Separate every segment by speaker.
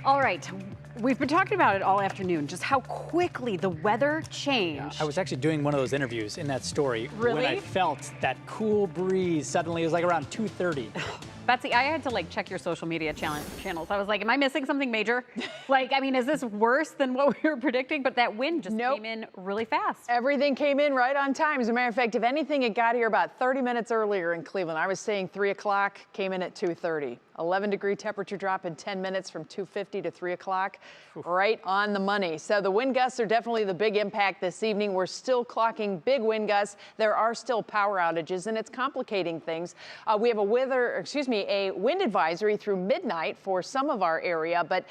Speaker 1: All right, we've been talking about it all afternoon, just how quickly the weather changed.
Speaker 2: Yeah, I was actually doing one of those interviews in that story
Speaker 1: Really?
Speaker 2: when I felt that cool breeze. Suddenly, it was like around 2:30.
Speaker 1: Betsy, I had to check your social media channels. I was like, am I missing something major? I mean, is this worse than what we were predicting? But that wind just came in really fast.
Speaker 3: Everything came in right on time. As a matter of fact, if anything, it got here about 30 minutes earlier in Cleveland. I was saying 3 o'clock, came in at 2:30. 11-degree temperature drop in 10 minutes from 2:50 to 3 o'clock. Right on the money. So the wind gusts are definitely the big impact this evening. We're still clocking big wind gusts. There are still power outages, and it's complicating things. We have a wind advisory through midnight for some of our area, but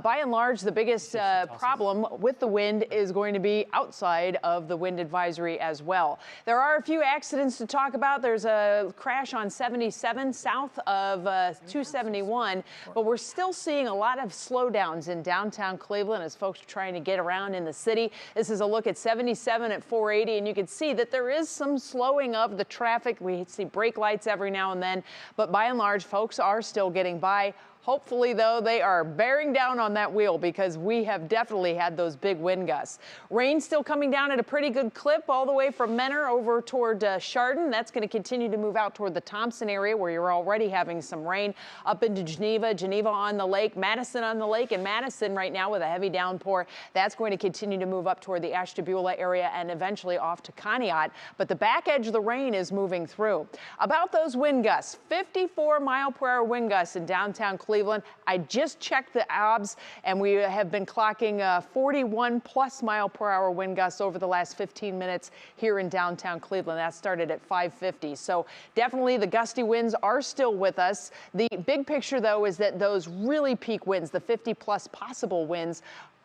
Speaker 3: by and large, the biggest problem with the wind is going to be outside of the wind advisory as well. There are a few accidents to talk about. There's a crash on 77 south of 271, but we're still seeing a lot of slowdowns in downtown Cleveland as folks are trying to get around in the city. This is a look at 77 at 480, and you can see that there is some slowing of the traffic. We see brake lights every now and then, but by and large, folks are still getting by. Hopefully, though, they are bearing down on that wheel because we have definitely had those big wind gusts. Rain still coming down at a pretty good clip all the way from Menor over toward Chardon. That's going to continue to move out toward the Thompson area where you're already having some rain up into Geneva on the lake, Madison on the lake, and Madison right now with a heavy downpour. That's going to continue to move up toward the Ashtabula area and eventually off to Conneaut. But the back edge of the rain is moving through. About those wind gusts, 54-mile-per-hour wind gusts in downtown Cleveland. I just checked the OBS, and we have been clocking 41-plus-mile-per-hour wind gusts over the last 15 minutes here in downtown Cleveland. That started at 5:50. So definitely the gusty winds are still with us. The big picture, though, is that those really peak winds, the 50-plus possible winds,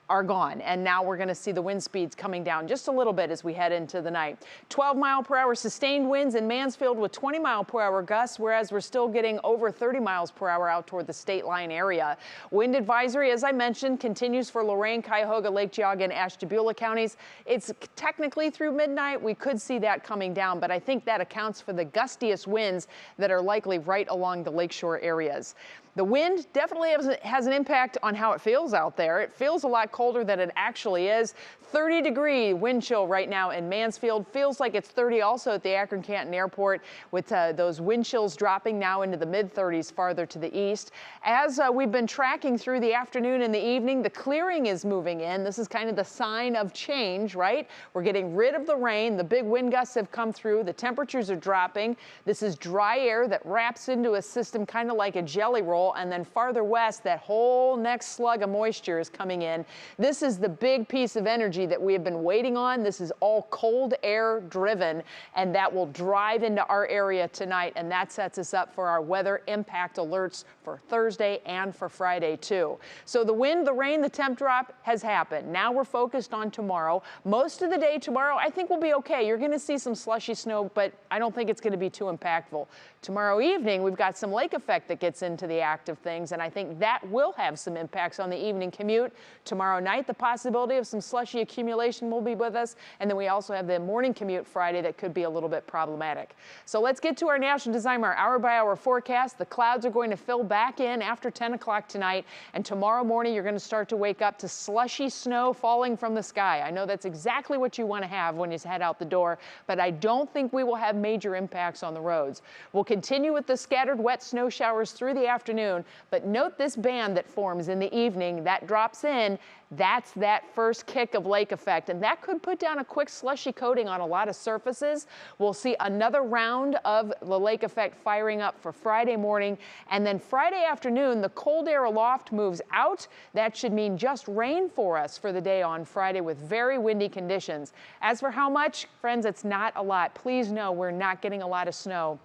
Speaker 3: are gone. And now we're going to see the wind speeds coming down just a little bit as we head into the night. 12-mile-per-hour sustained winds in Mansfield with 20-mile-per-hour gusts, whereas we're still getting over 30 miles per hour out toward the state line area. Wind advisory, as I mentioned, continues for Lorain, Cuyahoga, Lake Geauga, and Ashtabula counties. It's technically through midnight. We could see that coming down, but I think that accounts for the gustiest winds that are likely right along the lakeshore areas. The wind definitely has an impact on how it feels out there. It feels a lot colder than it actually is. 30-degree wind chill right now in Mansfield. Feels like it's 30 also at the Akron-Canton Airport, with those wind chills dropping now into the mid-30s farther to the east. As we've been tracking through the afternoon and the evening, the clearing is moving in. This is kind of the sign of change, right? We're getting rid of the rain. The big wind gusts have come through. The temperatures are dropping. This is dry air that wraps into a system kind of like a jelly roll. And then farther west, that whole next slug of moisture is coming in. This is the big piece of energy that we have been waiting on. This is all cold air driven, and that will drive into our area tonight, and that sets us up for our weather impact alerts for Thursday and for Friday too. So the wind, the rain, the temp drop has happened. Now we're focused on tomorrow. Most of the day tomorrow, I think we'll be okay. You're going to see some slushy snow, but I don't think it's going to be too impactful. Tomorrow evening, we've got some lake effect that gets into the act of things, and I think that will have some impacts on the evening commute. Tomorrow night, the possibility of some slushy accumulation will be with us, and then we also have the morning commute Friday that could be a little bit problematic. So let's get to our National Designer hour-by-hour forecast. The clouds are going to fill back in after 10 o'clock tonight, and tomorrow morning you're going to start to wake up to slushy snow falling from the sky. I know that's exactly what you want to have when you head out the door, but I don't think we will have major impacts on the roads. We'll continue with the scattered wet snow showers through the afternoon, but note this band that forms in the evening that drops in. That's that first kick of lake effect, and that could put down a quick slushy coating on a lot of surfaces. We'll see another round of the lake effect firing up for Friday morning, and then Friday afternoon, the cold air aloft moves out. That should mean just rain for us for the day on Friday with very windy conditions. As for how much, friends, it's not a lot. Please know we're not getting a lot of snow.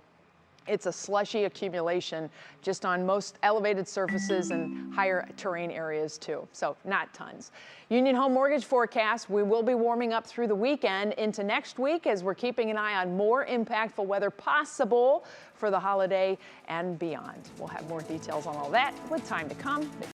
Speaker 3: It's a slushy accumulation just on most elevated surfaces and higher terrain areas too, so not tons. Union Home Mortgage forecast, we will be warming up through the weekend into next week as we're keeping an eye on more impactful weather possible for the holiday and beyond. We'll have more details on all that with time to come.